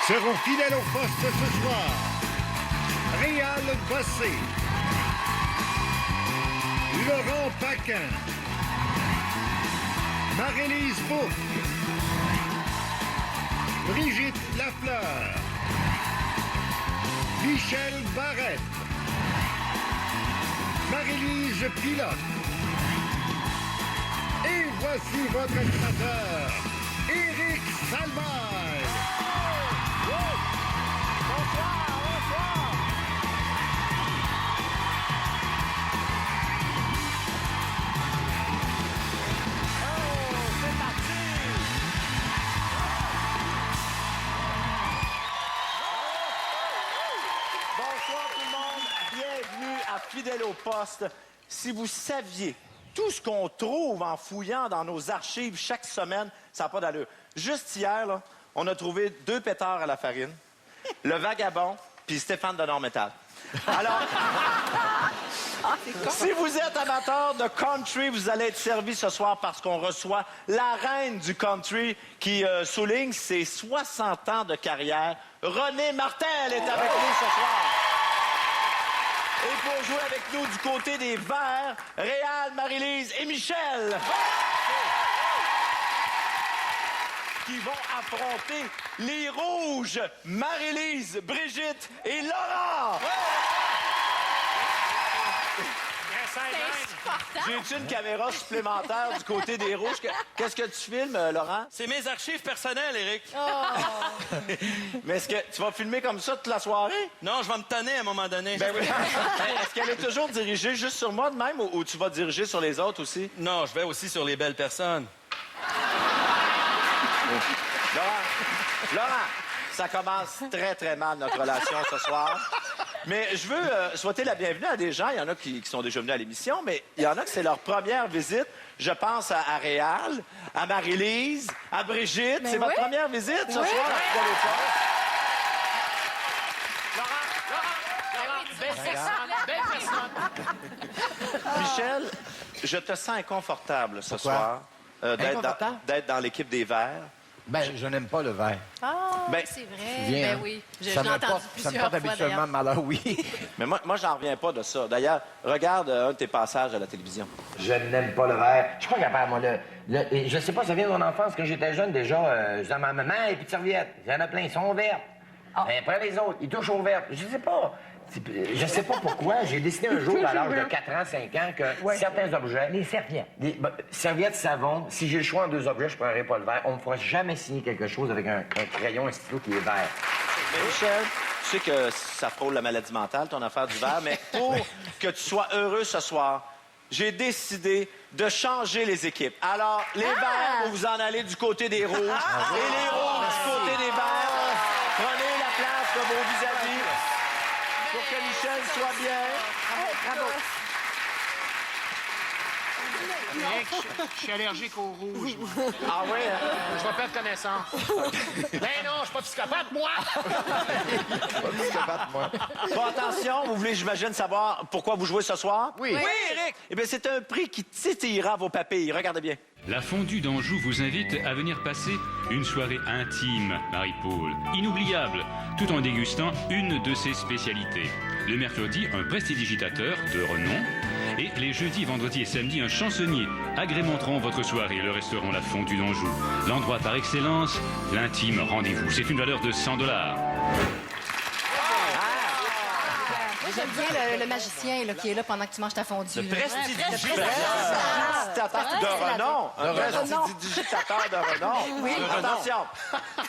seront fidèles au poste ce soir. Réal Bossé, Laurent Paquin, Marie-Lise Bourque, Brigitte Lafleur, Michel Barrette, Marie-Lise Pilote. Et voici votre animateur, Éric Salvaille. Bonsoir, bonsoir. Oh, c'est parti. Bonsoir tout le monde, bienvenue à Fidèle au poste. Si vous saviez tout ce qu'on trouve en fouillant dans nos archives chaque semaine, ça n'a pas d'allure. Juste hier, là, on a trouvé 2 pétards à la farine, le vagabond, puis Stéphane de Nord-Métal. Alors, si vous êtes amateur de country, vous allez être servi ce soir parce qu'on reçoit la reine du country qui souligne ses 60 ans de carrière. Renée Martel est avec nous ce soir. Et pour jouer avec nous du côté des Verts, Réal, Marie-Lise et Michel. Qui vont affronter les Rouges, Marie-Lise, Brigitte et Laurent. J'ai-tu une caméra supplémentaire du côté des Rouges? Qu'est-ce que tu filmes, Laurent? C'est mes archives personnelles, Éric. Mais est-ce que tu vas filmer comme ça toute la soirée? Non, je vais me tanner à un moment donné. Ben oui. Est-ce qu'elle est toujours dirigée juste sur moi de même ou tu vas diriger sur les autres aussi? Non, je vais aussi sur les belles personnes. Laurent, ça commence très, très mal, notre relation ce soir. Mais je veux souhaiter la bienvenue à des gens. Il y en a qui sont déjà venus à l'émission, mais il y en a que c'est leur première visite. Je pense à Réal, à Marie-Lise, à Brigitte. C'est votre première visite ce soir? Michel, je te sens inconfortable ce soir d'être dans l'équipe des Verts. Ben, je n'aime pas le vert. Ah, Ben, c'est vrai. Bien, Ben oui. Je ça l'ai me entendu porte, ça me plusieurs porte fois, habituellement d'ailleurs. malheur, oui. Mais moi j'en reviens pas de ça. D'ailleurs, regarde un de tes passages à la télévision. Je n'aime pas le verre. Je suis pas capable, moi. Je sais pas, ça vient de mon enfance. Quand j'étais jeune, déjà, je disais à ma maman, et puis de serviettes. Il y en a plein, ils sont vertes. Mais après les autres, ils touchent aux vertes. Je sais pas. Je sais pas pourquoi. J'ai décidé un jour, à l'âge de 4 ans, 5 ans, que certains objets... Les serviettes. Serviettes, savon. Si j'ai le choix en 2 objets, je prendrais pas le verre. On me fera jamais signer quelque chose avec un crayon, un stylo qui est vert. Mais Michel, tu sais que ça frôle la maladie mentale, ton affaire du verre, mais pour que tu sois heureux ce soir, j'ai décidé de changer les équipes. Alors, les Verts, vous vous en allez du côté des Rouges, et les Rouges du côté des Verts. Prenez la place de vos vis-à-vis pour que Michel soit bien. Bravo. Je suis allergique au rouge. Ah oui, hein? Je vais perdre connaissance. Ben non, je suis pas psychopathe, moi! Bon, attention, vous voulez, j'imagine, savoir pourquoi vous jouez ce soir? Oui. Oui, Eric! Eh bien, c'est un prix qui titillera vos papilles. Regardez bien. La Fondue d'Anjou vous invite à venir passer une soirée intime, Marie-Paul, inoubliable, tout en dégustant une de ses spécialités. Le mercredi, un prestidigitateur de renom. Et les jeudis, vendredis et samedis, un chansonnier agrémenteront votre soirée, le restaurant La Fondue d'Anjou. L'endroit par excellence, l'intime rendez-vous. C'est une valeur de 100 $. Moi, j'aime bien le magicien là, qui est là pendant que tu manges ta fondue. Le là. prestidigitateur prestidigitateur. de renom. Un prestidigitateur de renom. Oui. Attention.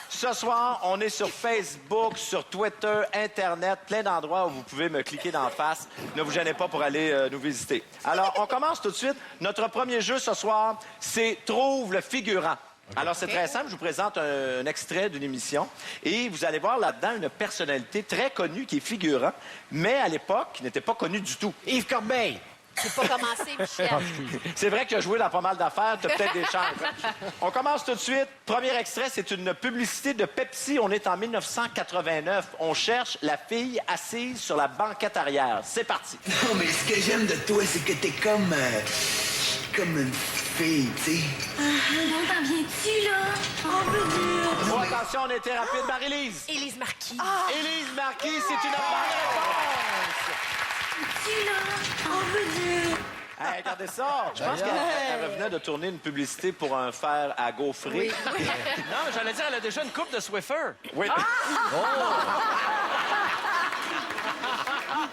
Ce soir, on est sur Facebook, sur Twitter, Internet, plein d'endroits où vous pouvez me cliquer d'en face. Ne vous gênez pas pour aller nous visiter. Alors, on commence tout de suite. Notre premier jeu ce soir, c'est Trouve le figurant. Alors, c'est très simple. Je vous présente un extrait d'une émission et vous allez voir là-dedans une personnalité très connue qui est figurant, mais à l'époque, qui n'était pas connue du tout. Yves Corbeil. C'est pas commencé, Michel. C'est vrai que tu as joué dans pas mal d'affaires, tu as peut-être des chances. On commence tout de suite. Premier extrait, c'est une publicité de Pepsi. On est en 1989. On cherche la fille assise sur la banquette arrière. C'est parti. Non, mais ce que j'aime de toi, c'est que t'es comme une fille, tu sais. Non, t'en viens-tu, là? On veut dire. Oh, attention, on était rapide. Marie-Lise. Élise Marquis. Élise Marquis, c'est une bonne réponse. Tu, là? On veut dire. Hey, regardez ça. Je pense qu'elle revenait de tourner une publicité pour un fer à gaufrer. Non, j'allais dire, elle a déjà une coupe de Swiffer. Oui. Oh!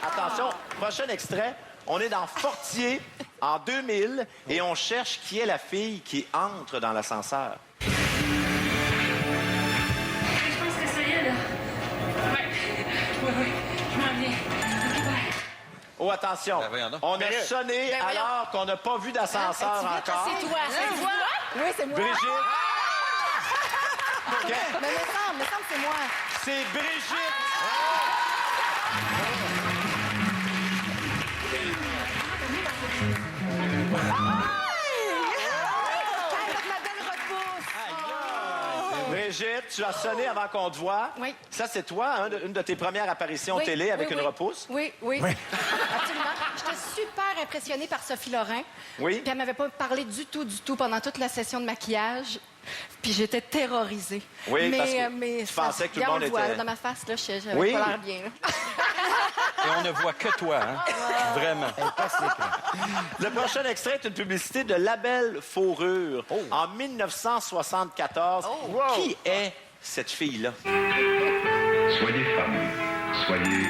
Attention, prochain extrait. On est dans Fortier en 2000 et on cherche qui est la fille qui entre dans l'ascenseur. Je pense que ça y est, là. Ouais, je m'en viens. OK, bye. Oh, attention. Ben, voyons donc. On a sonné alors qu'on n'a pas vu d'ascenseur encore. C'est toi, c'est toi. Oui, c'est moi. Brigitte. Mais me semble que c'est moi. C'est Brigitte. Avec ma belle repousse. Brigitte, tu as sonné avant qu'on te voie. Oui. Ça, c'est toi, hein, une de tes premières apparitions Oui, télé avec oui, une oui. repousse. Oui. Absolument. J'étais super impressionnée par Sophie Lorrain. Oui. Puis elle m'avait pas parlé du tout pendant toute la session de maquillage. Puis j'étais terrorisée. Oui, mais, parce que mais tu pensais que tout le regarde, monde on voit, était- dans ma face, là, j'avais Oui. pas l'air bien. là. Et on ne voit que toi, hein? Vraiment. Le prochain extrait est une publicité de Label Fourrure en 1974. Qui est cette fille-là? Soyez femme, soyez...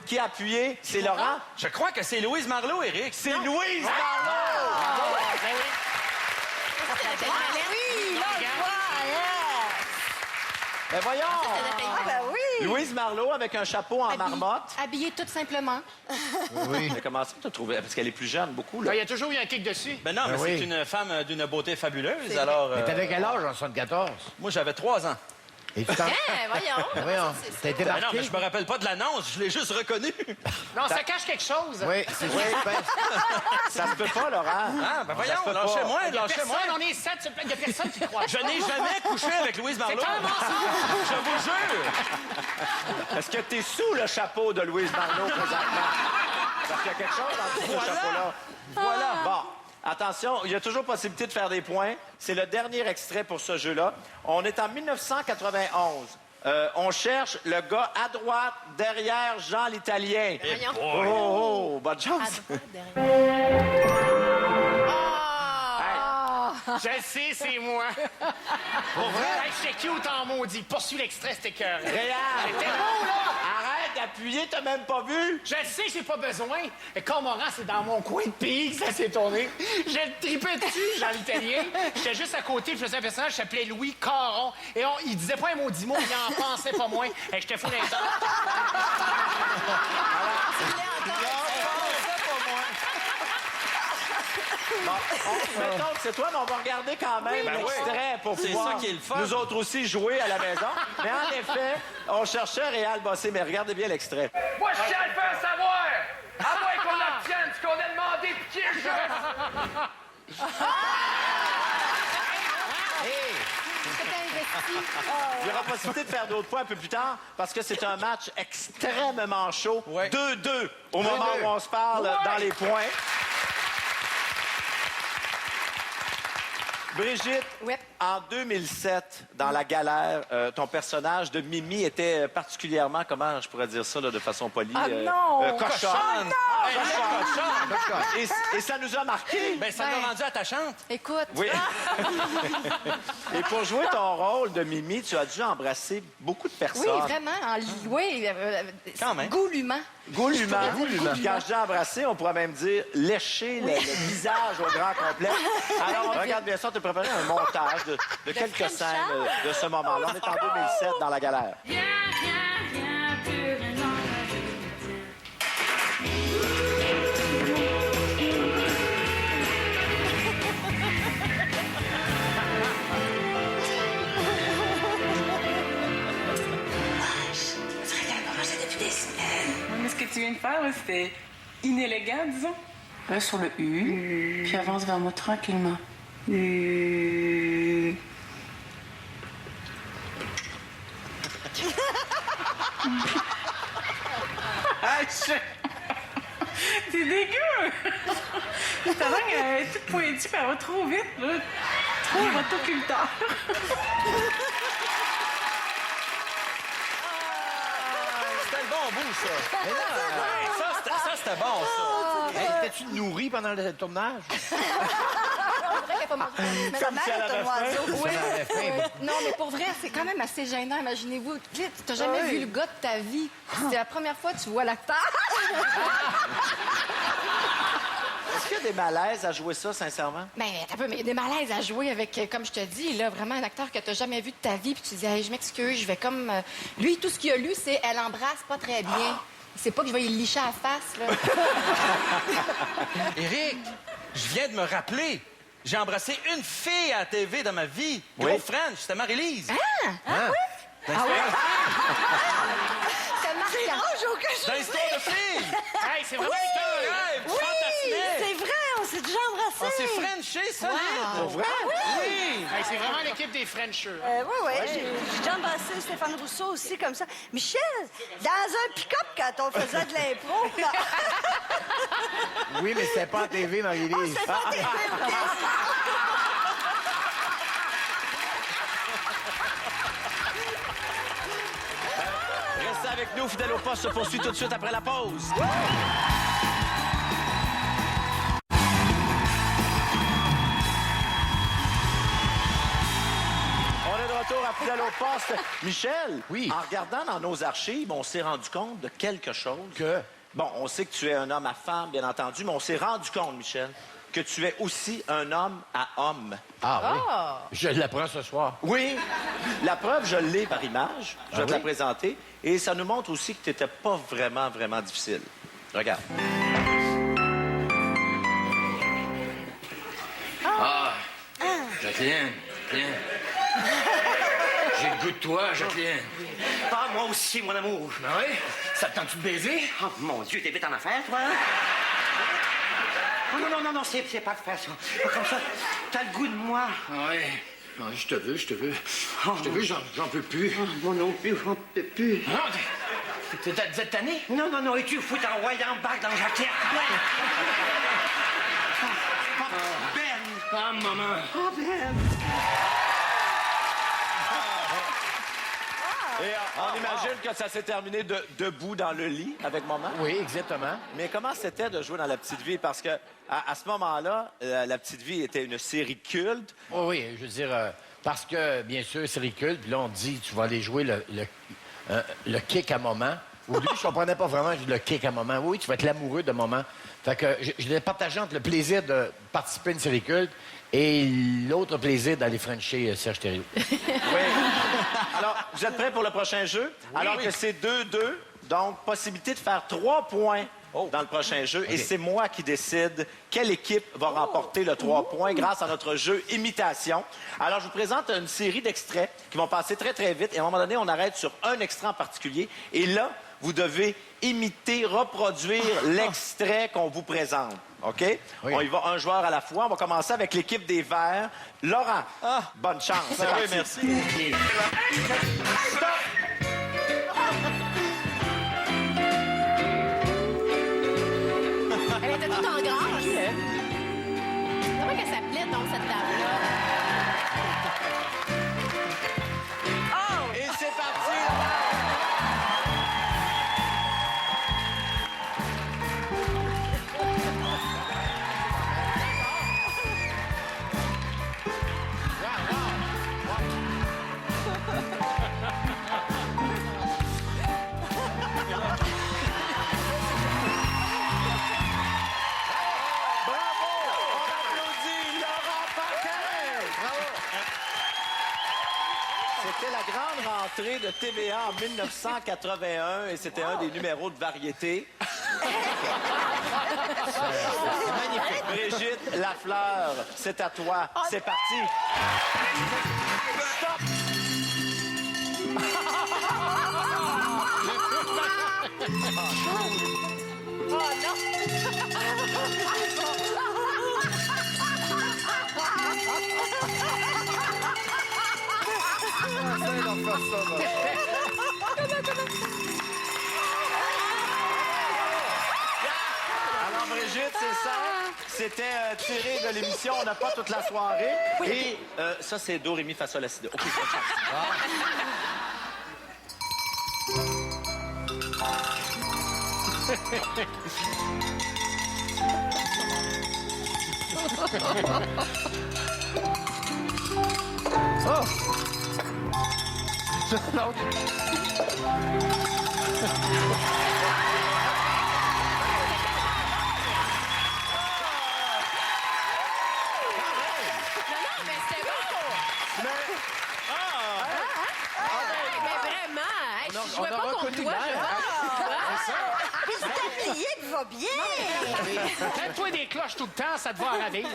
Qui a appuyé? C'est Laurent? Je crois que c'est Louise Marleau, Éric. C'est Louise Marleau! Oui, là, je vois. Ben voyons! Ah, ben oui. Louise Marleau avec un chapeau en marmotte. Habillée tout simplement. Oui. Mais comment ça, tu as trouvé? Parce qu'elle est plus jeune, beaucoup, là. Il y a toujours eu un kick dessus. Ben non, mais oui. c'est une femme d'une beauté fabuleuse, alors... Mais t'avais quel âge en 74? Moi, j'avais 3 ans. Et tu t'en... Voyons. Voyons, t'as été Ben non, marqué? mais je me rappelle pas de l'annonce, je l'ai juste reconnu. Non, ça cache quelque chose. Oui, c'est ça. Ça se peut pas, Laurent. Ah, ben voyons, se peut pas. lâchez-moi, Il y a lâchez-moi. personne, on est 7, il y a personne qui croit. Je n'ai jamais couché avec Louise Marleau. C'est un mensonge. Je vous jure. Est-ce que tu es sous le chapeau de Louise Marleau présentement? Parce qu'il y a quelque chose dans ce chapeau-là. Voilà. Bon, attention, il y a toujours possibilité de faire des points. C'est le dernier extrait pour ce jeu-là. On est en 1991. On cherche le gars à droite, derrière Jean l'Italien. Voyons. Oh, bonne À chance. droite, derrière. Je sais, c'est moi. Pour vrai? Hey, j'étais cute en maudit. Poursuis l'extrait, c'était cœur. Réal, C'était beau, là. arrête d'appuyer, t'as même pas vu. Je le sais, j'ai pas besoin. Mais comme Moran, c'est dans mon coin de pays que ça s'est tourné. J'ai tripé dessus, Jean l'Italien. J'étais juste à côté, je faisais un personnage qui s'appelait Louis Caron. Et il disait pas un maudit mot, il en pensait pas moins. Et j'étais fou d'un temps. Bon, mettons que c'est toi, mais on va regarder quand même l'extrait pour C'est pouvoir ça qui est le fun. nous autres aussi jouer à la maison. Mais en effet, on cherchait Réal Bossé, mais regardez bien l'extrait. Moi, je tiens à le faire savoir! À moins qu'on obtienne ce qu'on a demandé puis qui est le chef! C'était investi. Il y aura possibilité de faire d'autres points un peu plus tard parce que c'est un match extrêmement chaud. 2-2 au moment où on se parle dans les points. Brigitte, Oui. en 2007, dans La Galère, ton personnage de Mimi était particulièrement, comment je pourrais dire ça là, de façon polie? Ah non! Cochonne! Cochonne. Et ça nous a marqué. Ben, ça l'a rendu attachante. Écoute. Oui. Et pour jouer ton rôle de Mimi, tu as dû embrasser beaucoup de personnes. Oui, vraiment. Oui, Quand même. goulûment. Goulûment. Quand je dis embrasser, on pourrait même dire lécher le visage au grand complet. Alors, on regarde bien ça, tu as préparé un montage de quelques scènes de ce moment-là. On est en 2007 dans La Galère. Viens, viens, viens, plus rien. Mais ce que tu viens de faire, là, c'était inélégant, disons. Reste sur le U, puis avance vers moi tranquillement. Ah, c'est dégueu! Ta langue est toute pointue, puis elle va trop vite, là. Trop rotoculteur. C'était le bon bout, ça. Mais non, ça, c'était bon, ça. Hey, t'es-tu nourri pendant le tournage? Comme Sa mère est un oiseau. Oui. Ça avait faim. Non, mais pour vrai, c'est quand même assez gênant. Imaginez-vous, tu n'as jamais vu le gars de ta vie. C'est la première fois que tu vois l'acteur. Est-ce qu'il y a des malaises à jouer ça, sincèrement? Mais t'as peu, mais il y a des malaises à jouer avec, comme je te dis, là, vraiment un acteur que tu n'as jamais vu de ta vie. Puis tu dis, hey, je m'excuse, je vais comme. Lui, tout ce qu'il a lu, c'est elle embrasse pas très bien. C'est pas que je vais y licher à la face, là. Éric, je viens de me rappeler. J'ai embrassé une fille à la TV dans ma vie. Gros French, c'était Marie-Lise. Ah oui? Ah oui? C'est marquant. Dans l'histoire de fille. Hey, c'est vraiment écœurant. Oui, C'est vrai, on s'est déjà embrassés. on s'est Frenché, solide. Pour vrai? Oui. Hey, c'est vraiment l'équipe des Frenchers. Oui, j'ai déjà embrassé Stéphane Rousseau aussi comme ça. Michel, dans un pick-up quand on faisait de l'impro. Oui, mais c'était pas en TV, Marie-Lise. C'est pas des films. Restez avec nous, fidèles au poste se poursuit tout de suite après la pause. On est de retour à Fidèles au poste. Michel, Oui. En regardant dans nos archives, on s'est rendu compte de quelque chose. Que? Bon, on sait que tu es un homme à femme, bien entendu, mais on s'est rendu compte, Michel, que tu es aussi un homme à homme. Ah oui? Je l'apprends ce soir. Oui. La preuve, je l'ai par image. Je vais te la oui? présenter. Et ça nous montre aussi que tu n'étais pas vraiment, vraiment difficile. Regarde. Jacqueline, viens. J'ai le goût de toi, Jacqueline. Ah, moi aussi, mon amour. Ben oui? Ça te tente-tu de baiser? Oh, mon Dieu, t'es vite en affaire, toi. Oh, non, c'est pas de faire ça. Pas comme ça. T'as le goût de moi. Ah oui. Ah, je te veux. Je te veux, j'en peux plus. Oh, moi non plus, j'en peux plus. Non, t'es tanné? Non, et tu fous t'envoyer en bac dans la jaquette. Ben! Ah, maman. Oh, Ben! Et on imagine que ça s'est terminé debout dans le lit avec maman. Oui, exactement. Mais comment c'était de jouer dans La Petite Vie? Parce que à ce moment-là, La Petite Vie était une série culte. Oh, oui, je veux dire, parce que, bien sûr, c'est ridicule. Puis là, on te dit, tu vas aller jouer le kick à moment. Au début, je comprenais pas vraiment le kick à moment. Oui, tu vas être l'amoureux de moment. Fait que je l'ai partagé entre le plaisir de participer à une série culte et l'autre plaisir d'aller frencher Serge Thériault. Oui. Alors, vous êtes prêts pour le prochain jeu? Alors que c'est 2-2, donc possibilité de faire 3 points dans le prochain jeu. Et c'est moi qui décide quelle équipe va remporter le 3 points grâce à notre jeu imitation. Alors, je vous présente une série d'extraits qui vont passer très, très vite. Et à un moment donné, on arrête sur un extrait en particulier. Et là, vous devez imiter, reproduire l'extrait qu'on vous présente. OK? Oui. On y va un joueur à la fois. On va commencer avec l'équipe des Verts. Laurent, bonne chance. C'est parti. merci. Stop! Elle était toute en grâce. Comment qu'elle s'appelait, donc, cette dame-là? Et c'est parti! Bravo! On applaudit Laurent Paquin! Bravo! C'était la grande rentrée de TVA en 1981 et c'était un des numéros de variété. Magnifique. Brigitte Lafleur, c'est à toi. C'est parti. Stop! Alors, Brigitte, c'est ça. c'était tiré de l'émission. On n'a pas toute la soirée. Et ça, c'est Do, Ré, Mi, Fa, Sol, La, Si, Do. OK, bonne Mais c'était bon! Mais vraiment, hey, je jouais pas contre toi. Le tablier te va bien. Traite-toi des cloches tout le temps, ça te va à ravir.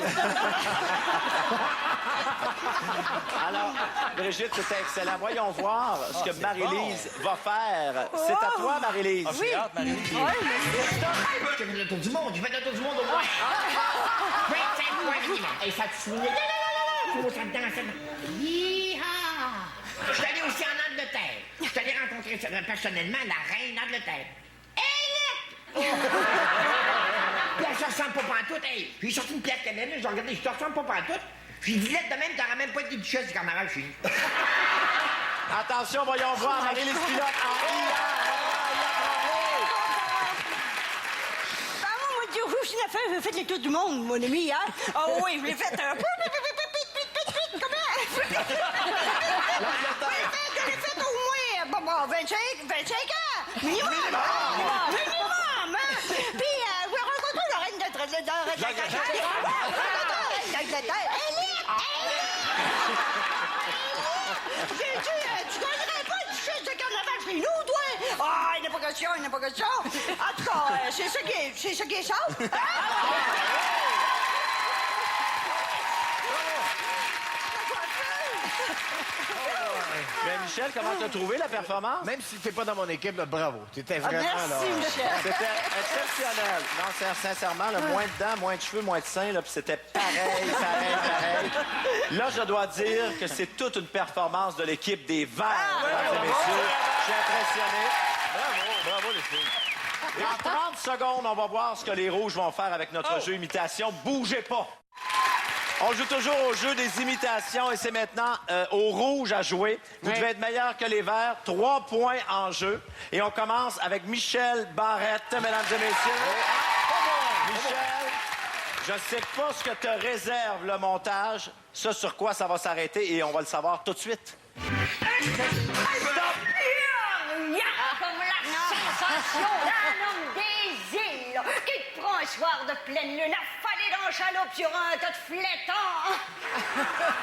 Alors, Brigitte, c'était excellent. Voyons voir ce que Marie-Lise va faire. C'est à toi, Marie-Lise. Ah, j'ai hâte, Marie-Lise. Je fais le tour du monde, je fais le tour du monde au moins. 25 fois minimum. Et ça te souligne. Faut ça dedans, ça. Yeehaw! Je suis allé aussi en Angleterre. Je suis allé rencontrer personnellement la reine d'Angleterre. Puis elle se ressemble pas pantoute. Hey, j'ai sorti une pièce canelle, j'ai regardé, je te ressemble pas pantoute. J'ai dit, lettre de même, t'auras même pas été duchesse du carnaval chez nous. Attention, voyons voir Marie-Lise Pilote en J'ai fait les tours du monde, mon ami, hein? Ah oui, je l'ai fait un peu. Comment? Je l'ai fait au moins 25 ans. Minimum. Minimum, hein? Puis, je vais rencontrer la reine d'Angleterre. Tu gagnerais pas une duchesse de carnaval chez nous, toi? Ah, il n'est pas question, il n'est pas question. En tout cas, c'est ça qui est ça. Ben, Michel, comment t'as trouvé la performance? Même si t'es pas dans mon équipe, bravo. T'étais vraiment merci, là. Michel. C'était exceptionnel. Non, sincèrement, là, moins de dents, moins de cheveux, moins de seins, là, puis c'était pareil. Là, je dois dire que c'est toute une performance de l'équipe des Verts, mesdames et messieurs. Je suis impressionné. Bravo, les filles. Dans 30 secondes, on va voir ce que les Rouges vont faire avec notre jeu imitation. Bougez pas. On joue toujours au jeu des imitations et c'est maintenant aux Rouges à jouer. Vous devez être meilleurs que les Verts. 3 points en jeu. Et on commence avec Michel Barrette, mesdames et messieurs. Michel, je sais pas ce que te réserve le montage, ce sur quoi ça va s'arrêter et on va le savoir tout de suite. Comme la sensation d'un homme des îles qui te prend un soir de pleine lune affalé dans le chaloupe sur un tas de flétans.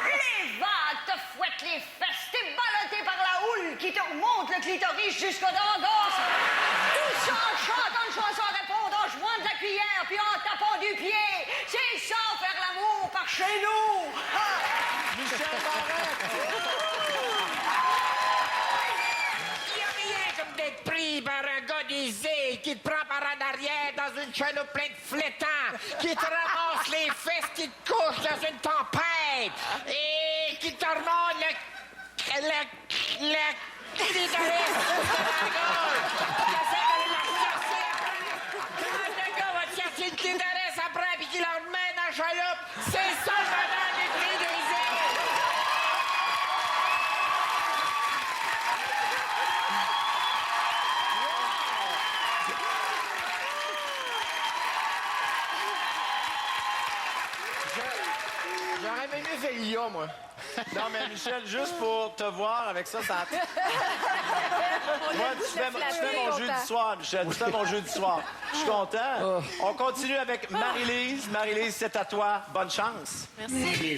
Les vagues te fouettent les fesses, t'es ballotté par la houle qui te remonte le clitoris jusqu'au dangos. Tout ça en chantant une chanson répondant en jouant de la cuillère puis en tapant du pied. C'est ça faire l'amour par chez nous. Michel Barrette! Comme d'être pris par un gars des îles qui te prend par en arrière dans une chaloupe pleine de flétans, qui te ramasse les fesses, qui te couche dans une tempête et qui te remonte le clitoris jusqu'à la gorge. T'essaies de la chercher. Quand le gars va te chercher le clitoris après puis qu'il la remet dans la chaloupe, c'est ça le bonheur des prix des îles. J'aurais même mieux fait l'IA, moi. Non, mais Michel, juste pour te voir avec ça, ça... Moi, tu fais mon jeu du soir, Michel. Tu fais mon jeu du soir. Je suis content. On continue avec Marie-Lise. Marie-Lise, c'est à toi. Bonne chance. Merci.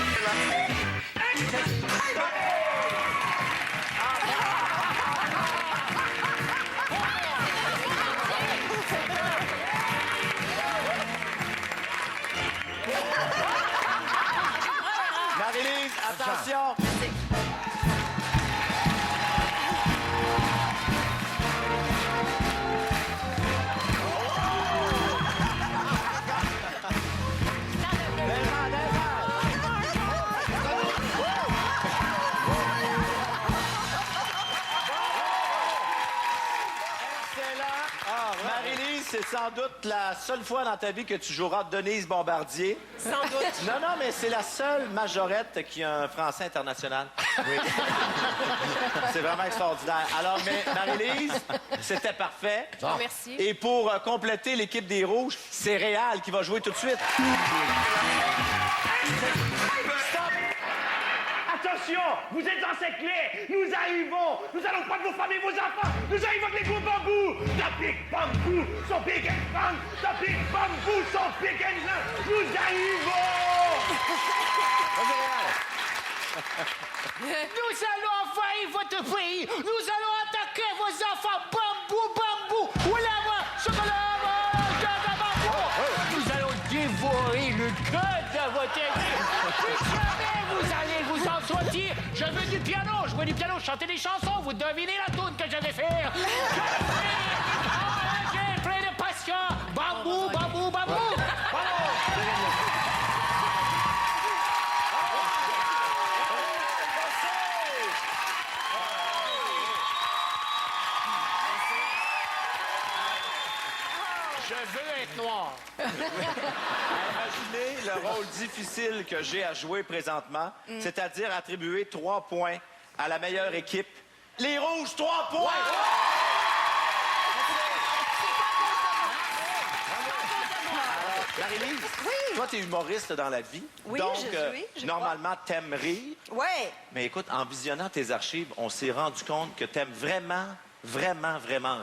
Marie-Lise, attention. Marie-Lise, c'est sans doute la seule fois dans ta vie que tu joueras Denise Bombardier. Sans doute. Non, mais c'est la seule majorette qui a un français international. Oui. C'est vraiment extraordinaire. Alors, mais Marie-Lise, c'était parfait. Bon. Merci. Et pour compléter l'équipe des Rouges, c'est Réal qui va jouer tout de suite. Stop! Attention, vous êtes dans cette clé. Nous arrivons. Nous allons prendre vos femmes et vos enfants. Nous arrivons avec les gros bambous. The big bamboo, so big and fun. The big bamboo, so big and fun. Nous arrivons. Nous allons envahir votre pays. Nous allons attaquer vos enfants. Bambou, bambou. Oulala, chocolat, bambou. Nous allons dévorer le cœur de votre pays. Plus jamais vous allez vous en sortir. Je veux du piano. Jouer du piano, chanter des chansons. Vous devinez la toune que je vais faire. J'ai plein de passion. Bambou, bambou, bambou. Je veux être noir. Imaginez le rôle difficile que j'ai à jouer présentement, c'est-à-dire attribuer 3 points à la meilleure équipe. Les Rouges, 3 points! Marie-Lise, toi, t'es humoriste dans la vie. Oui, donc, je normalement, t'aimes rire. Ouais. Mais écoute, en visionnant tes archives, on s'est rendu compte que t'aimes vraiment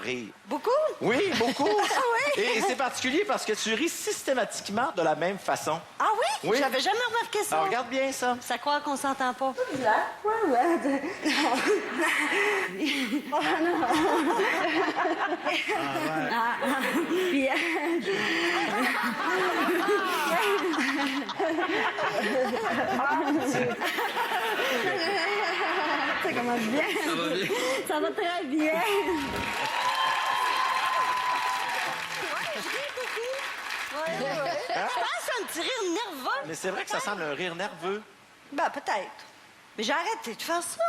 rire. Beaucoup? Oui, beaucoup. Ah oui? Et c'est particulier parce que tu ris systématiquement de la même façon. Ah oui? Oui. J'avais jamais remarqué ça. Alors, regarde bien ça. Ça croit qu'on s'entend pas. Puis, ça commence bien. Ça va bien. Ça va très bien. Je pense un petit rire nerveux. Mais c'est vrai que ça semble un rire nerveux. Ben, peut-être. Mais j'ai arrêté de faire ça.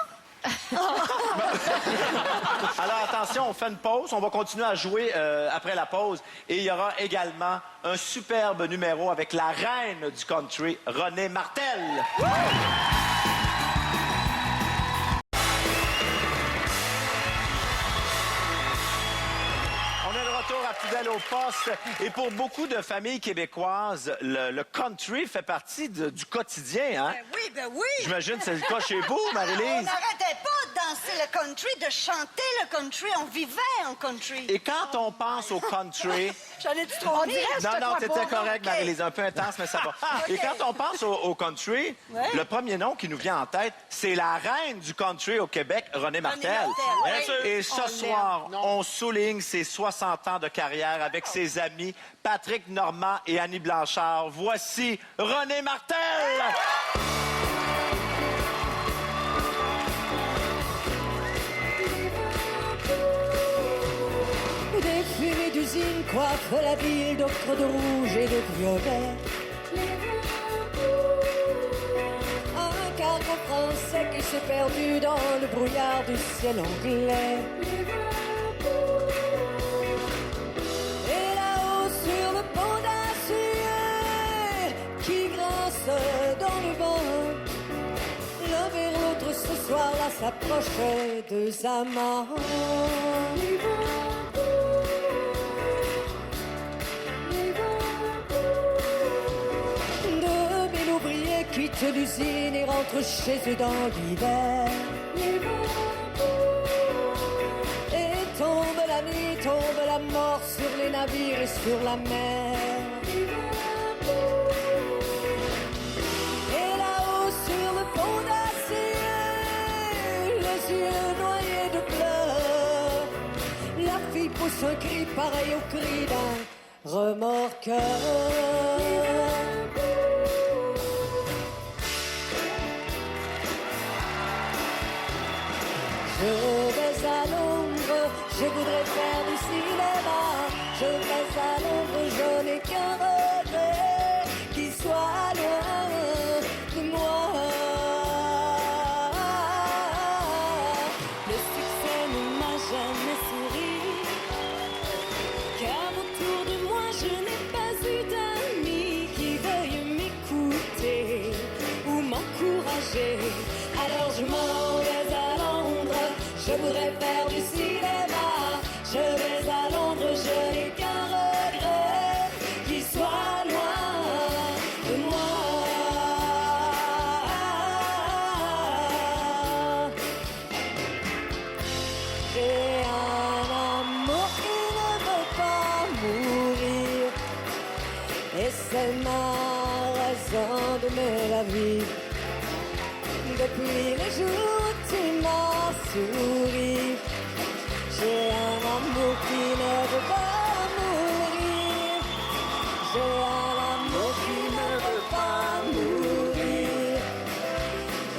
Alors, attention, on fait une pause. On va continuer à jouer après la pause. Et il y aura également un superbe numéro avec la reine du country, Renée Martel. À Fidèle au poste. Et pour beaucoup de familles québécoises, le country fait partie du quotidien, hein? Ben oui. J'imagine que c'est le cas chez vous, Marie-Lise. On n'arrêtait pas de danser le country, de chanter le country. On vivait en country. Et quand on pense au country... J'en ai-tu trop dit? Non, t'étais correct, Marie-Lise. Un peu intense, mais ça va. Et quand on pense au country, le premier nom qui nous vient en tête, c'est la reine du country au Québec, Renée Martel. Bien sûr. Et ce soir, on souligne ses 60 ans de carrière avec ses amis Patrick Normand et Annie Blanchard. Voici Renée Martel! Des fumées d'usine coiffent la ville d'ocre, de rouge et de violet. Un cargo français qui s'est perdu dans le brouillard du ciel anglais. Et là-haut sur le pont d'acier qui grince dans le vent, l'un vers l'autre ce soir-là s'approchaient deux amants. Quittent l'usine et rentrent chez eux dans l'hiver. Et tombe la nuit, tombe la mort sur les navires et sur la mer. Et là-haut sur le pont d'acier, les yeux noyés de pleurs, la fille pousse un cri pareil au cri d'un remorqueur. Je vais à l'ombre, je voudrais faire du cinéma. Je vais à l'ombre, je n'ai qu'un regret, qu'il soit loin de moi. Le succès ne m'a jamais souri, J'ai un amour qui ne veut pas mourir. Et c'est ma raison d'aimer la vie. Depuis les jours où tu m'as souri, j'ai un amour qui ne veut pas mourir. J'ai un amour qui ne veut pas mourir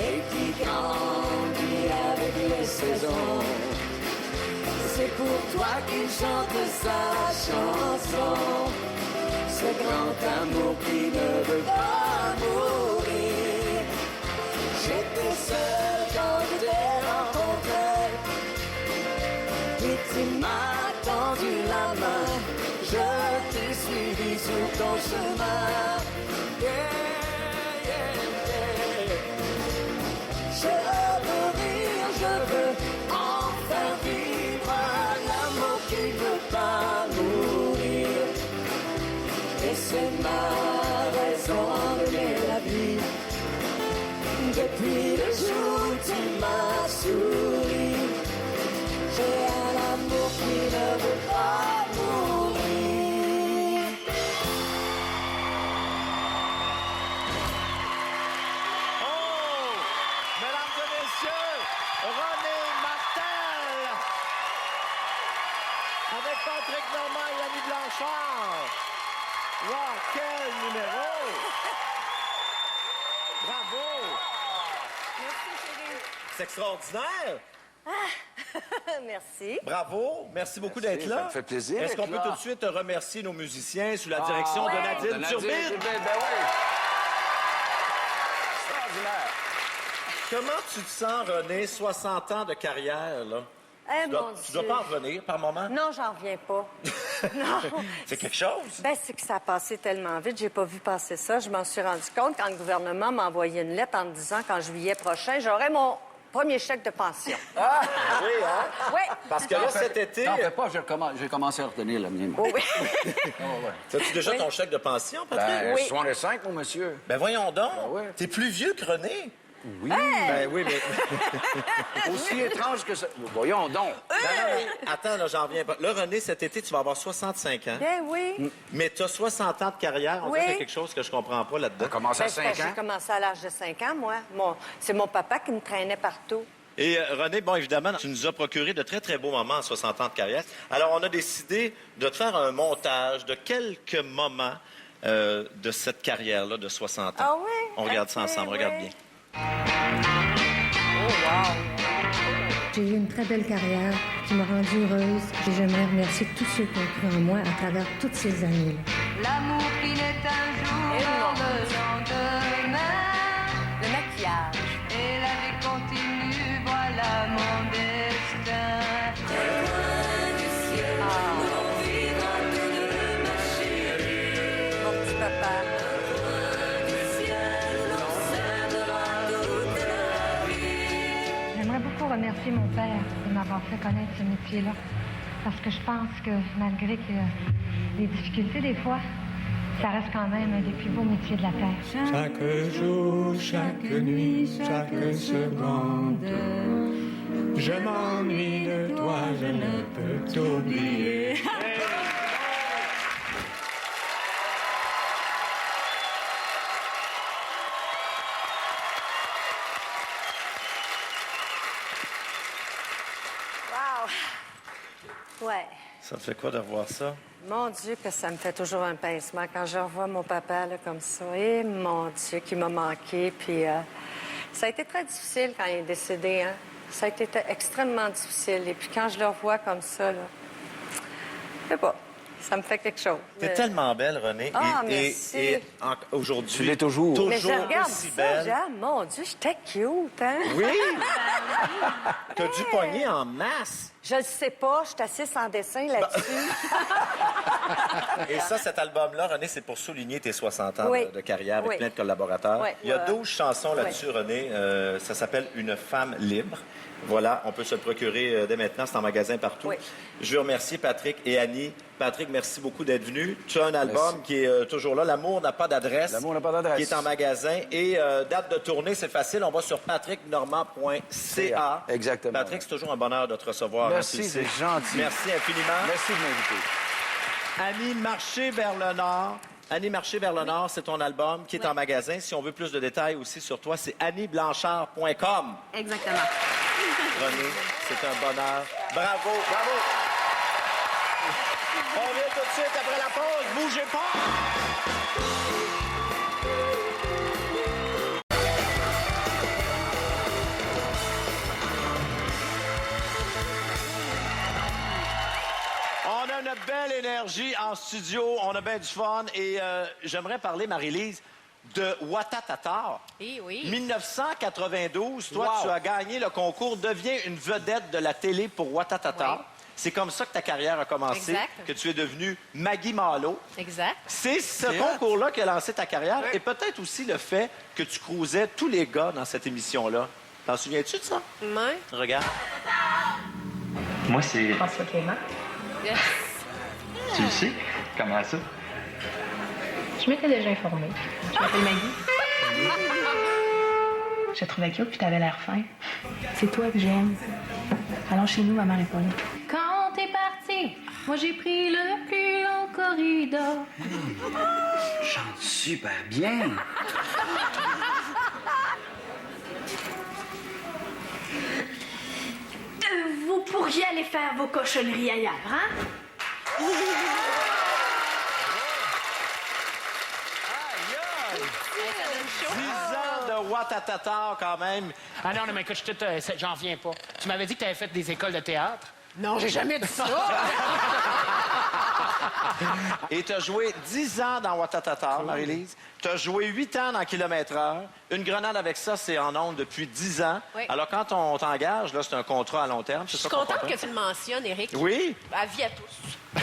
et qui grandit avec les saisons. C'est pour toi qu'il chante sa chanson. Ce grand amour qui ne veut pas mourir. J'étais seul quand je t'ai rencontré. Puis tu m'as tendu la main. Je t'ai suivi sur ton chemin. Yeah, yeah, yeah. Je veux rire, je veux enfin vivre l'amour qui ne veut pas mourir. Et c'est ma raison d'aimer la vie. Depuis le jour où tu m'as souri, j'ai un amour qui ne veut pas mourir. Oh! Mesdames et messieurs, René Martel! Avec Patrick Normand et Annie Blanchard. Wow, quel numéro! Bravo! Merci, chérie. C'est extraordinaire! Merci. Bravo! Merci beaucoup d'être là. Ça me fait plaisir Est-ce qu'on d'être peut là. tout de suite remercier nos musiciens sous la direction de Nadine Turbide? Ben oui. Extraordinaire. Comment tu te sens, René, 60 ans de carrière, là? Eh, Tu dois, mon tu dois Dieu. pas en revenir par moment? Non, j'en reviens pas. Non. C'est quelque chose? Ben, c'est que ça a passé tellement vite, j'ai pas vu passer ça. Je m'en suis rendu compte quand le gouvernement m'a envoyé une lettre en me disant qu'en juillet prochain, j'aurai mon premier chèque de pension. Ah, oui, hein? Oui. Parce que là, cet été... T'en fais pas, j'ai commencé à retenir la mienne. Oh, oui. As-tu déjà Oui. ton chèque de pension, Patrick? Ben, Oui. 65, mon monsieur. Ben voyons donc. oui. T'es plus vieux que René. Oui. Ben oui, mais... Aussi étrange que ça. Voyons donc. Non, mais attends, là, j'en reviens pas. Là, René, cet été, tu vas avoir 65 ans. Ben oui. Mais tu as 60 ans de carrière. On Oui. dirait qu'il y a quelque chose que je comprends pas là-dedans. Commence à Ben, c'est 5 parce que ans. j'ai commencé à l'âge de 5 ans, moi. C'est mon papa qui me traînait partout. Et René, bon, évidemment, tu nous as procuré de très, très beaux moments en 60 ans de carrière. Alors, on a décidé de te faire un montage de quelques moments de cette carrière-là de 60 ans. Ah oui? On regarde ça Ok, ensemble, oui. regarde bien. Oh, wow. J'ai eu une très belle carrière qui m'a rendue heureuse et j'aimerais remercier tous ceux qui ont cru en moi à travers toutes ces années-là. L'amour qui naît un jour Et non. dans le lendemain. Le maquillage. Et la vie continue, voilà mon destin. Mon petit papa. J'aimerais beaucoup remercier mon père de m'avoir fait connaître ce métier-là. Parce que je pense que malgré qu'il y a des difficultés des fois, ça reste quand même un des plus beaux métiers de la Terre. Chaque jour, chaque nuit, chaque seconde, je m'ennuie de toi, je ne peux t'oublier. Wow. Ouais. Ça te fait quoi de revoir ça? Mon Dieu, que ça me fait toujours un pincement quand je revois mon papa là, comme ça. Et mon Dieu, qui m'a manqué. Puis ça a été très difficile quand il est décédé. Hein? Ça a été extrêmement difficile. Et puis quand je le revois comme ça, là, je sais pas, ça me fait quelque chose. T'es tellement belle, René. Ah, merci. Aujourd'hui, Tu l'es toujours. Mais je regarde aussi ça, belle. Jean, mon Dieu, j'étais cute, hein? Oui! T'as dû pogner en masse. Je le sais pas, je suis assise en dessin là-dessus. Et ça, cet album-là, René, c'est pour souligner tes 60 ans Oui. de carrière avec Oui. plein de collaborateurs. Oui. Il y a Ouais. 12 chansons là-dessus, René. Ça s'appelle « Une femme libre ». Voilà, on peut se le procurer dès maintenant. C'est en magasin partout. Oui. Je veux remercier Patrick et Annie. Patrick, merci beaucoup d'être venu. Tu as un album qui est toujours là. L'amour n'a pas d'adresse. L'amour n'a pas d'adresse. Qui est en magasin. Et date de tournée, c'est facile. On va sur patricknormand.ca. Exactement. Patrick, c'est toujours un bonheur de te recevoir. Merci, hein, tu le sais. c'est gentil. Merci infiniment. Merci de m'inviter. Annie Marché vers le Nord. Annie Marché vers le Nord, c'est ton album qui est en magasin. Si on veut plus de détails aussi sur toi, c'est annieblanchard.com. Exactement. René, c'est un bonheur. Bravo. Bravo. On vient tout de suite après la pause. Bougez pas. On a une belle énergie en studio. On a bien du fun. Et j'aimerais parler, Marie-Lise, de Ouattatata. Eh oui. 1992, toi, tu as gagné le concours Deviens une vedette de la télé pour Ouattatata. Oui. C'est comme ça que ta carrière a commencé, Exact. que tu es devenue Maggie Malo. Exact. C'est ce concours-là qui a lancé ta carrière et peut-être aussi le fait que tu cruisais tous les gars dans cette émission-là. T'en souviens-tu de ça? Oui. Regarde. Moi, c'est... François Clément. Yes. Tu le sais? Comment ça? Je m'étais déjà informée. Je m'appelle Maggie. Je te trouvais cute puis t'avais l'air fin. C'est toi que j'aime. Allons chez nous, maman répond. Quand t'es parti, moi j'ai pris le plus long corridor. Chante super bien. Vous pourriez aller faire vos cochonneries ailleurs, hein? 10 ans de Ouattatata, quand même. Ah non, mais écoute, j'en reviens pas. Tu m'avais dit que tu avais fait des écoles de théâtre? Non, j'ai jamais dit ça. Et tu as joué 10 ans dans Ouattatata, Marie-Lise. Tu as joué 8 ans dans Kilomètre-heure. Une grenade avec ça, c'est en ondes depuis 10 ans. Oui. Alors, quand on t'engage, là, c'est un contrat à long terme. Je suis contente que tu le mentionnes, Éric. Oui. Avis à tous.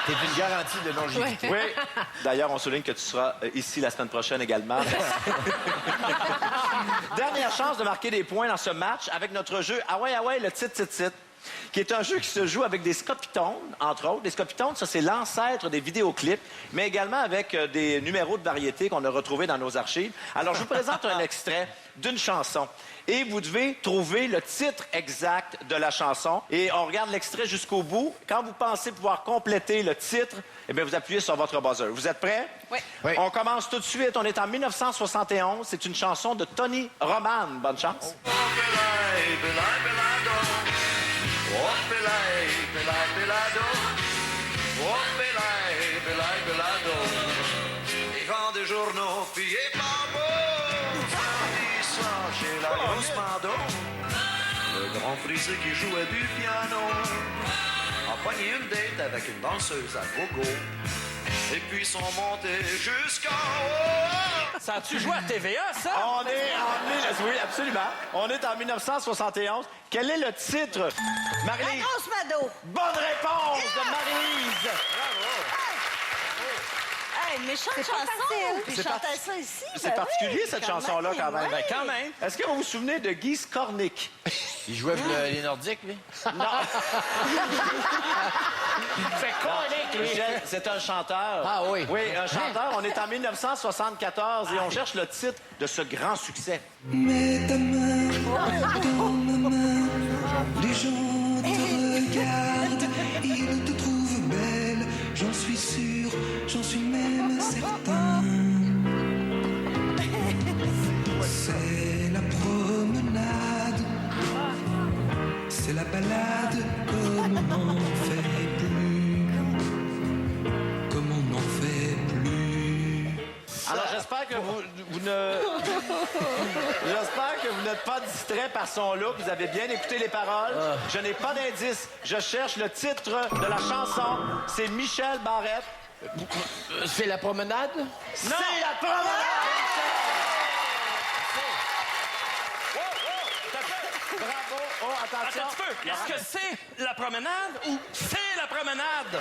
T'es une garantie de longévité. Oui. D'ailleurs, on souligne que tu seras ici la semaine prochaine également. Dernière chance de marquer des points dans ce match avec notre jeu Ah ouais, le titre, qui est un jeu qui se joue avec des scopitones, entre autres. Les scopitones, ça, c'est l'ancêtre des vidéoclips, mais également avec des numéros de variété qu'on a retrouvés dans nos archives. Alors, je vous présente un extrait d'une chanson. Et vous devez trouver le titre exact de la chanson. Et on regarde l'extrait jusqu'au bout. Quand vous pensez pouvoir compléter le titre, eh bien, vous appuyez sur votre buzzer. Vous êtes prêts? Oui. Oui. On commence tout de suite. On est en 1971. C'est une chanson de Tony Roman. Bonne chance. Ils vendent des journaux, puis et pas beau. Samedi soir chez la grosse Mando, le grand frisé qui jouait du piano a pogné une date avec une danseuse à gogo. Et puis sont montés jusqu'en haut. Ça a-tu joué à TVA, ça? On est en... Oui, absolument. On est en 1971. Quel est le titre? Marie-Lise. Grosse Mado. Bonne réponse de Marie-Lise. Hey, méchante chanson. Puis C'est chantait parti- ça ici. C'est ben particulier, oui, cette chanson-là, quand même. ouais. Quand même. Est-ce que vous vous souvenez de Guy Skornik? Il jouait avec les Nordiques, lui? Non. C'est colique, lui. Michel, c'est un chanteur. Ah oui. Oui, un chanteur. On est en 1974 et on cherche le titre de ce grand succès. Mets ta main dans ma main, les gens te regardent, ils te trouvent belle, j'en suis sûr, j'en suis même certain. C'est la promenade, c'est la balade, comme on n'en fait plus, comme on n'en fait plus. Alors, j'espère que vous ne... J'espère que vous n'êtes pas distrait par son look. Vous avez bien écouté les paroles. Je n'ai pas d'indice. Je cherche le titre de la chanson. C'est Michel Barrette. C'est la promenade? Non! C'est la promenade! Bravo! Oh, attention! Attends un petit peu. Est-ce que c'est la promenade ou c'est la promenade? Ben,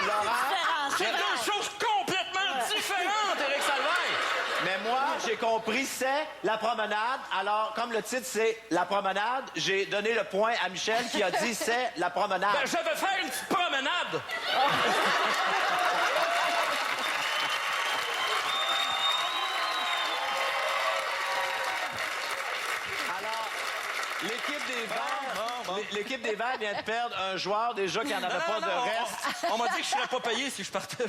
Laurent, C'est deux choses complètement différentes, Éric Salvaire. mais moi, j'ai compris, c'est la promenade. Alors, comme le titre, c'est La promenade, j'ai donné le point à Michel qui a dit c'est la promenade. Ben, je vais faire une petite promenade. Alors, l'équipe des Verts vient de perdre un joueur déjà qui n'en avait pas de reste. On m'a dit que je serais pas payé si je partais.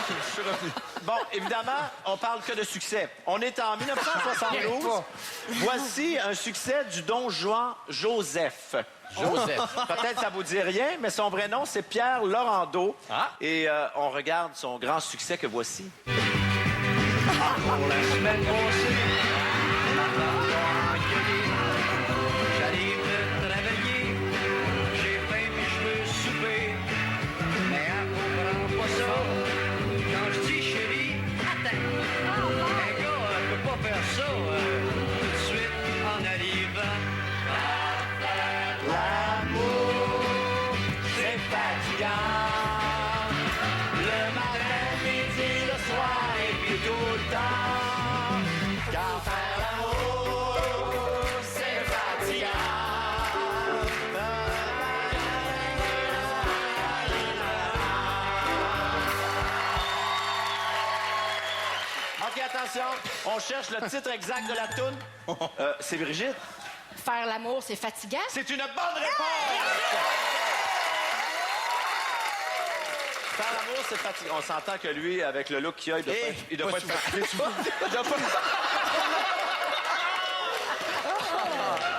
Je suis revenu. Bon, évidemment, on parle que de succès. On est en 1972. Voici un succès du Don Juan Joseph. Joseph. Peut-être ça vous dit rien, mais son vrai nom, c'est Pierre Laurando. Et on regarde son grand succès que voici. Pour la semaine passée, j'arrive de travailler, j'ai faim puis je veux souper, mais elle comprend pas ça. Quand je dis chérie, attends, un gars peut pas faire ça tout de suite en arrivant. L'amour, c'est fatigant. Le matin, midi, le soir et puis tout le temps. Car faire l'amour, c'est fatigant. OK, attention, on cherche le titre exact de la toune. C'est Brigitte. Faire l'amour, c'est fatigant. C'est une bonne réponse! Faire l'amour, c'est fatigant. On s'entend que lui, avec le look qu'il a, il doit pas être fatigué. Il doit pas...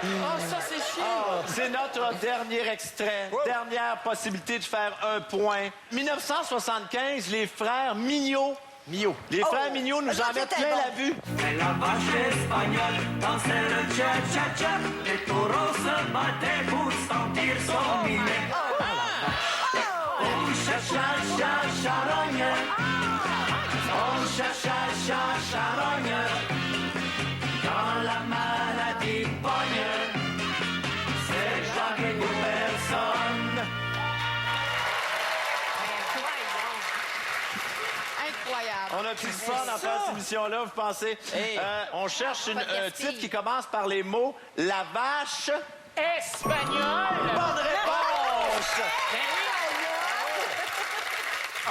Oh, ça, c'est chiant. C'est notre dernier extrait. Dernière possibilité de faire un point. 1975, les frères Mignot. Les frères Mignot nous en mettent plein la vue. Mais la vache espagnole dansait le cha-cha-cha. Les taureaux se battaient pour sentir son minet. On cha-cha-cha charogne. On cha-cha-cha charogne. Quand la maladie pogne, c'est jamais une personne. Incroyable. On a plus de fun en faire cette émission-là, vous pensez? On cherche un titre qui commence par les mots « La vache... » Espagnol! Bonne réponse!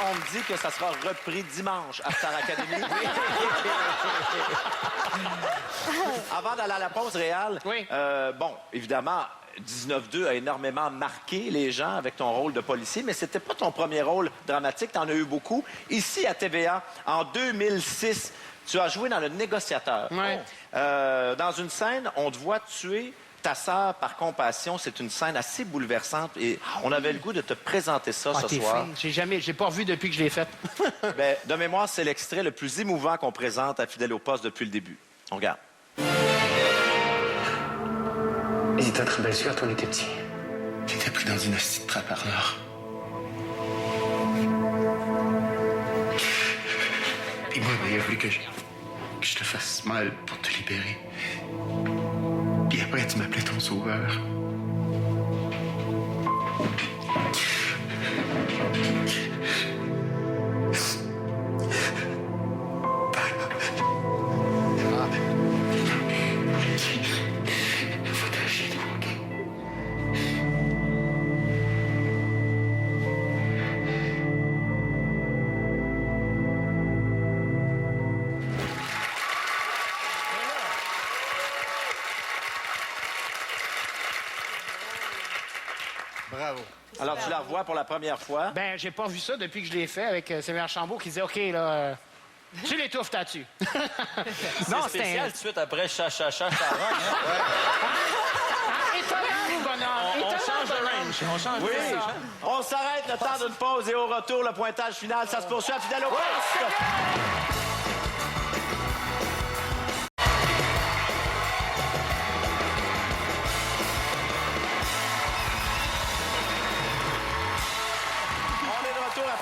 On me dit que ça sera repris dimanche à Star Academy. Avant d'aller à la pause réelle, bon, évidemment, 19-2 a énormément marqué les gens avec ton rôle de policier, mais c'était pas ton premier rôle dramatique, t'en as eu beaucoup. Ici, à TVA, en 2006, tu as joué dans Le Négociateur. Dans une scène, on te voit tuer ta sœur par compassion. C'est une scène assez bouleversante et on avait le goût de te présenter ça ce soir. J'ai pas revu depuis que je l'ai faite. Ben, de mémoire, c'est l'extrait le plus émouvant qu'on présente à Fidèle au poste depuis le début. On regarde. Il était très belle quand on était petit. J'étais pris dans une hostie de trappe par l'or. Puis moi, il a voulu que je te fasse mal pour te libérer. Puis après, tu m'appelais ton sauveur. Bravo. Alors, tu la revois pour la première fois. Ben, j'ai pas vu ça depuis que je l'ai fait avec Sylvain Archambault qui disait, OK, là, tu l'étouffes là-dessus. C'est spécial tout de suite après cha-cha-cha, charogne. Étonnant, bonhomme. On change de range. On change de Oui. range. On s'arrête le temps d'une pause et au retour, le pointage final, ça se poursuit à Fidèle au poste.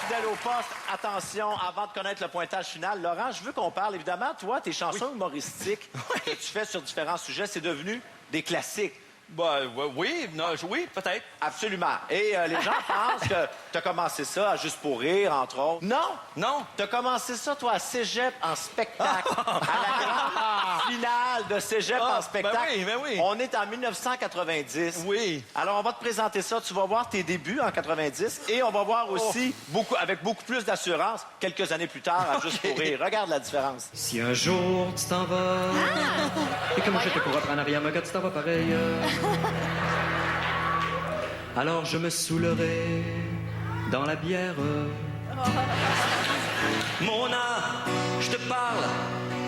Fidèle au poste, attention, avant de connaître le pointage final, Laurent, je veux qu'on parle, évidemment, toi, tes chansons humoristiques que tu fais sur différents sujets, c'est devenu des classiques. Oui, oui, peut-être. Absolument. Et les gens pensent que tu as commencé ça à Juste pour rire, entre autres. Non. Tu as commencé ça, toi, à Cégep en spectacle. À la grande finale de Cégep en spectacle. Ben oui. On est en 1990. Oui. Alors, on va te présenter ça. Tu vas voir tes débuts en 90 et on va voir aussi, avec beaucoup plus d'assurance, quelques années plus tard, à Juste pour rire. Regarde la différence. Si un jour tu t'en vas, et comment je te pour reprendre en rien, mais quand tu t'en vas pareil, alors je me saoulerai dans la bière. Mona, je te parle,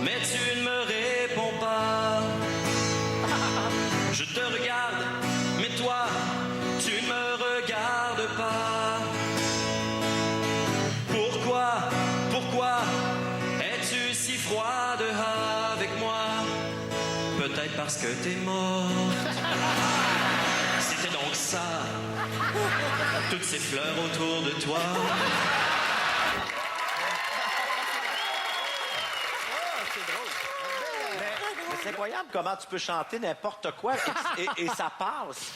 mais tu ne me réponds pas. Je te regarde, mais toi, tu ne me regardes pas. Pourquoi es-tu si froide avec moi? Peut-être parce que t'es morte. C'était donc ça. Toutes ces fleurs autour de toi. Mais c'est incroyable comment tu peux chanter n'importe quoi et ça passe.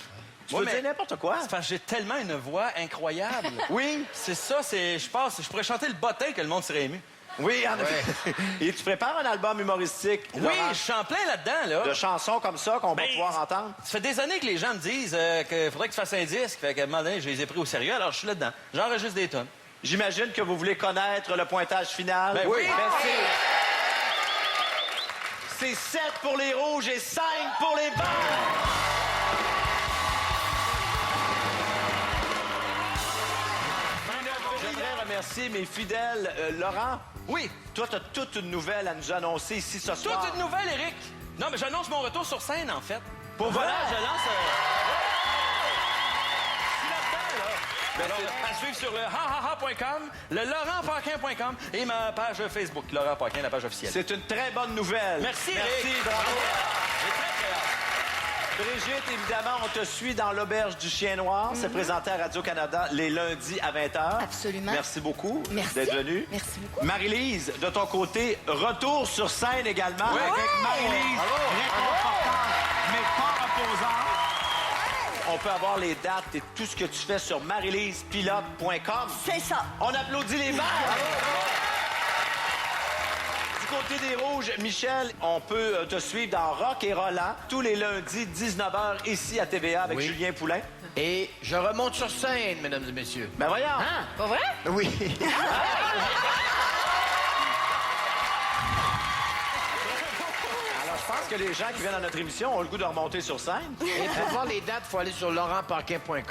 Tu peux dire n'importe quoi. C'est parce que j'ai tellement une voix incroyable. Oui. C'est ça, je pourrais chanter le bottin que le monde serait ému. Oui, en effet. Et tu prépares un album humoristique. Oui, Laurent, je suis en plein là-dedans, là. de chansons comme ça qu'on va pouvoir entendre. Ça fait des années que les gens me disent qu'il faudrait que tu fasses un disque. Fait qu'à un moment donné, je les ai pris au sérieux, alors je suis là-dedans. J'enregistre des tonnes. J'imagine que vous voulez connaître le pointage final. Ben oui. C'est 7 pour les rouges et 5 pour les verts. J'aimerais remercier mes fidèles. Laurent? Oui. Toi, tu as toute une nouvelle à nous annoncer ici ce soir. Toute une nouvelle, Éric? Non, mais j'annonce mon retour sur scène, en fait. Pour voilà, je lance... Alors, à suivre sur le hahaha.com, le laurentpaquin.com et ma page Facebook, Laurent Paquin, la page officielle. C'est une très bonne nouvelle. Merci, Merci, Éric. bravo. J'ai très, très hâte. Brigitte, évidemment, on te suit dans l'Auberge du Chien Noir. C'est présenté à Radio-Canada les lundis à 20h. Absolument. Merci beaucoup Merci. d'être venue. Merci beaucoup. Marie-Lise, de ton côté, retour sur scène également avec Marie-Lise, réconfortante, mais pas reposante. On peut avoir les dates et tout ce que tu fais sur marielisepilote.com. C'est ça. On applaudit les verts. Du côté des Rouges, Michel, on peut te suivre dans Rock et Roland tous les lundis, 19h, ici à TVA avec Julien Poulain. Et je remonte sur scène, mesdames et messieurs. Ben voyons. Ah, pas vrai? Oui. Alors, je pense que les gens qui viennent à notre émission ont le goût de remonter sur scène. Et pour voir les dates, il faut aller sur laurentpaquin.com.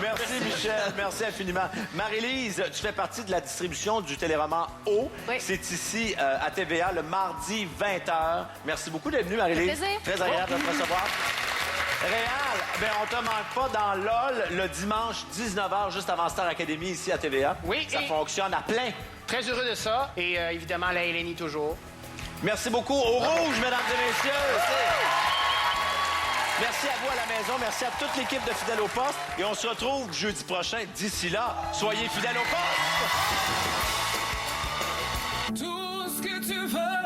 Merci, Michel. Merci infiniment. Marie-Lise, tu fais partie de la distribution du téléroman O. Oui. C'est ici, à TVA, le mardi 20h. Merci beaucoup d'être venue, Marie-Lise. Plaisir. Très agréable de te recevoir. Réal, ben on te manque pas dans LOL le dimanche 19h, juste avant Star Academy, ici à TVA. Oui, Ça et- fonctionne à plein. Très heureux de ça. Et évidemment, la Hélénie toujours. Merci beaucoup. Au rouge, mesdames et messieurs. Merci à vous à la maison. Merci à toute l'équipe de Fidèles au Poste. Et on se retrouve jeudi prochain. D'ici là, soyez fidèles au poste. Tout ce que tu veux.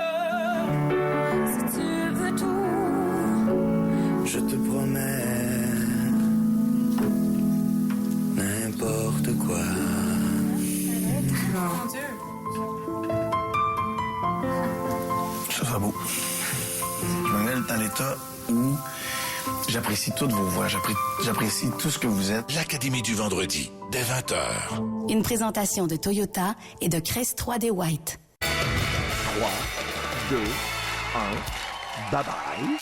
Si tu veux tout, Je te promets n'importe quoi. Mon Dieu. Ça sera beau. Je me mets dans l'état où j'apprécie toutes vos voix, j'apprécie tout ce que vous êtes. L'Académie du vendredi, dès 20h. Une présentation de Toyota et de Crest 3D White. 3, 2, 1, bye bye.